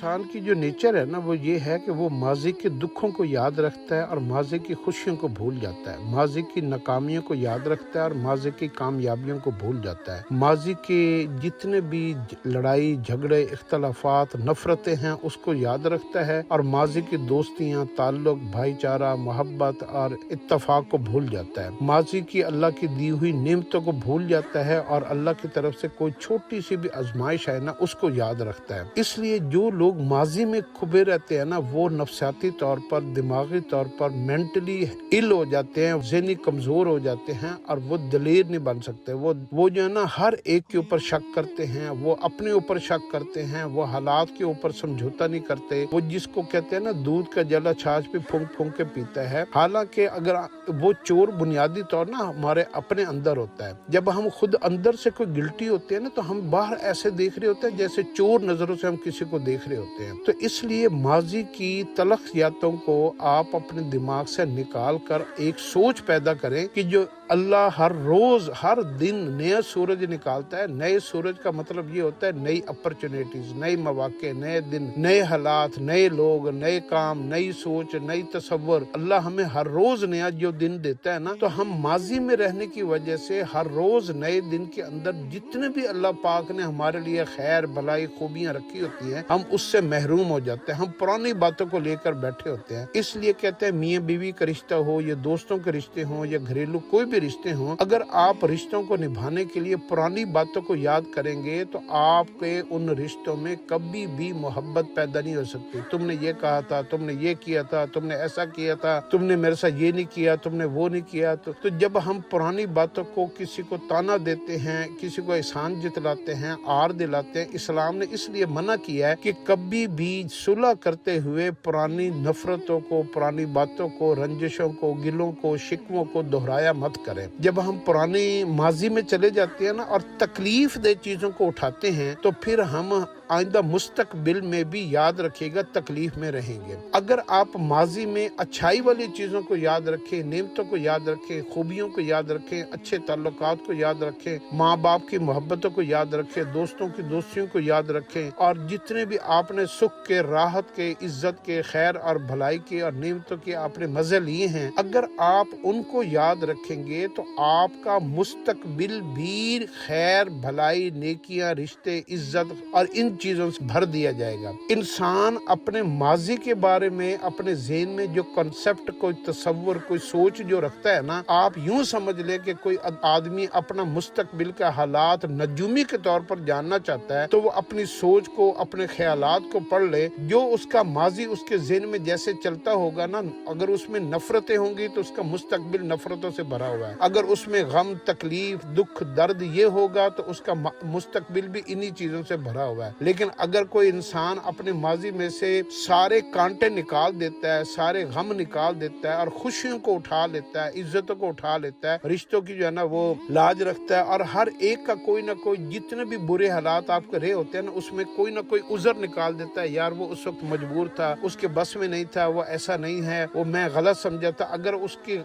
इंसान की जो नेचर है ना वो ये है कि वो माजी के दुखों को याद रखता है और माजी की खुशियों को भूल जाता है, माजी की नाकामियों को याद रखता है और माजी की कामयाबियों को भूल जाता है। माजी के जितने भी लड़ाई झगड़े इख्तलाफात नफरतें हैं उसको याद रखता है और माजी की दोस्तियाँ ताल्लुक भाईचारा मोहब्बत और इत्तफाक को भूल जाता है। माजी की अल्लाह की दी हुई नेमतों को भूल जाता है और अल्लाह की तरफ से कोई छोटी सी भी आजमाइश है ना उसको याद रखता है। इसलिए जो लोग माजी में खुबे रहते हैं ना वो नफसियाती तौर पर दिमागी तौर पर मेंटली इल हो जाते हैं, ज़हनी कमजोर हो जाते हैं और वो दलेर नहीं बन सकते। वो जो है ना हर एक के ऊपर शक करते हैं, वो अपने ऊपर शक करते हैं, वो हालात के ऊपर समझौता नहीं करते। वो जिसको कहते हैं ना दूध का जला छाछ पे फूंक फूंक के पीता है। हालांकि अगर वो चोर बुनियादी तौर ना हमारे अपने अंदर होता है। जब हम खुद अंदर से कोई गिल्टी होते हैं ना तो हम बाहर ऐसे देख रहे होते हैं जैसे चोर नजरों से हम किसी को देख रहे होते हैं। तो इसलिए माजी की तलख यादों को आप अपने दिमाग से निकाल कर एक सोच पैदा करें कि जो अल्लाह हर रोज हर दिन नया सूरज निकालता है। नए सूरज का मतलब ये होता है नई अपॉर्चुनिटीज, नए मौके, नए दिन, नए हालात, नए लोग, नए काम, नई सोच, नई तसव्वुर। अल्लाह हमें हर रोज नया जो दिन देता है ना, तो हम माजी में रहने की वजह से हर रोज नए दिन के अंदर जितने भी अल्लाह पाक ने हमारे लिए खैर भलाई खूबियां रखी होती हैं हम उससे महरूम हो जाते हैं। हम पुरानी बातों को लेकर बैठे होते हैं। इसलिए कहते हैं मियाँ बीवी का रिश्ता हो या दोस्तों के रिश्ते हो या घरेलू कोई भी रिश्ते हों, अगर आप रिश्तों को निभाने के लिए पुरानी बातों को याद करेंगे तो आपके उन रिश्तों में कभी भी मोहब्बत पैदा नहीं हो सकती। तुमने ये कहा था, तुमने ये किया था, तुमने ऐसा किया था, तुमने मेरे साथ ये नहीं किया, तुमने वो नहीं किया। तो जब हम पुरानी बातों को किसी को ताना देते हैं, किसी को एहसान जितलाते हैं, आर दिलाते हैं, इस्लाम ने इसलिए मना किया है कि कभी भी सुलह करते हुए पुरानी नफरतों को, पुरानी बातों को, रंजिशों को, गिलों को, शिकवों को दोहराया मत करें। जब हम पुरानी माजी में चले जाते हैं ना और तकलीफ दे चीजों को उठाते हैं तो फिर हम आइंदा मुस्तकबिल में भी याद रखिएगा तकलीफ में रहेंगे। अगर आप माजी में अच्छाई वाली चीजों को याद रखें, नेमतों को याद रखें, खूबियों को याद रखें, अच्छे ताल्लुकात को याद रखें, माँ बाप की मोहब्बतों को याद रखें, दोस्तों की दोस्तियों को याद रखें और जितने भी आपने सुख के, राहत के, इज्जत के, खैर और भलाई के और नेमतों के आपने मजे लिए हैं, अगर आप उनको याद रखेंगे तो आपका मुस्तकबिल भी खैर भलाई नेकियां रिश्ते इज्जत और इन चीजों से भर दिया जाएगा। इंसान अपने माजी के बारे में अपने ज़हन में जो कॉन्सेप्ट, कोई तसव्वुर, कोई सोच जो रखता है ना, आप यूं समझ ले कि कोई आदमी अपना मुस्तकबिल का हालात नजूमी के तौर पर जानना चाहता है तो वो अपनी सोच को, अपने ख्यालात को पढ़ ले। जो उसका माजी उसके ज़हन में जैसे चलता होगा ना, अगर उसमें नफरतें होंगी तो उसका मुस्तकबिल नफरतों से भरा हुआ है। अगर उसमें गम, तकलीफ, दुख, दर्द ये होगा तो उसका मुस्तकबिल भी इन्हीं चीजों से भरा हुआ है। लेकिन अगर कोई इंसान अपने माजी में से सारे कांटे निकाल देता है, सारे गम निकाल देता है और खुशियों को उठा लेता है, इज्जतों को उठा लेता है, रिश्तों की जो है ना वो लाज रखता है और हर एक का कोई ना कोई, जितने भी बुरे हालात आपके रहे होते हैं ना उसमें कोई ना कोई उज़र निकाल देता है, यार वो उस वक्त मजबूर था, उसके बस में नहीं था, वो ऐसा नहीं है, वो मैं गलत समझा था। अगर उसकी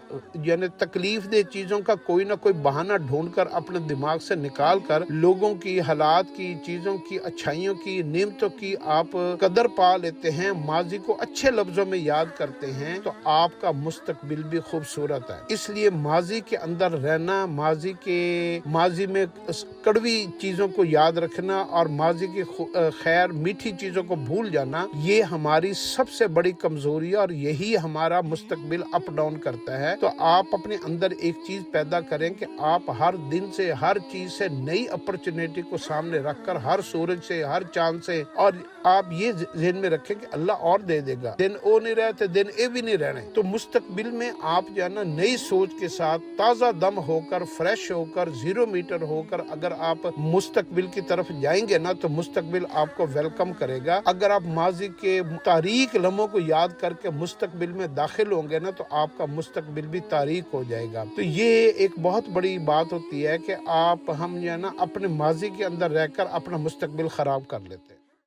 यानी तकलीफ दे चीजों का कोई ना कोई बहाना ढूंढकर अपने दिमाग से निकाल कर लोगों की, हालात की, चीजों की, अच्छाइयों की, नेमतों की आप कदर पा लेते हैं, माजी को अच्छे लफ्जों में याद करते हैं तो आपका मुस्तकबिल भी खूबसूरत है। इसलिए माजी के अंदर रहना, माजी में कड़वी चीजों को याद रखना और माजी की खैर मीठी चीजों को भूल जाना, ये हमारी सबसे बड़ी कमजोरी है और यही हमारा मुस्तकबिल अप डाउन करता है। तो आप अपने अंदर एक चीज पैदा करें कि आप हर दिन से, हर चीज से नई अपॉर्चुनिटी को सामने रखकर, हर सूरज से, हर चांद से, और आप ये ज़हन में रखें कि अल्लाह और दे देगा, दिन ओ नहीं रहते दिन ए भी नहीं रहने। तो मुस्तकबिल में आप जो है ना नई सोच के साथ ताज़ा दम होकर, फ्रेश होकर, 0 मीटर होकर अगर आप मुस्तकबिल की तरफ जाएंगे ना तो मुस्तकबिल आपको वेलकम करेगा। अगर आप माजी के तारीख लम्हों को याद करके मुस्तकबिल में दाखिल होंगे ना तो आपका मुस्तकबिल भी तारीख हो जाएगा। तो ये एक बहुत बड़ी बात होती है कि हम जो है ना अपने माजी के अंदर रहकर अपना मुस्तकबिल खराब कर लेते हैं।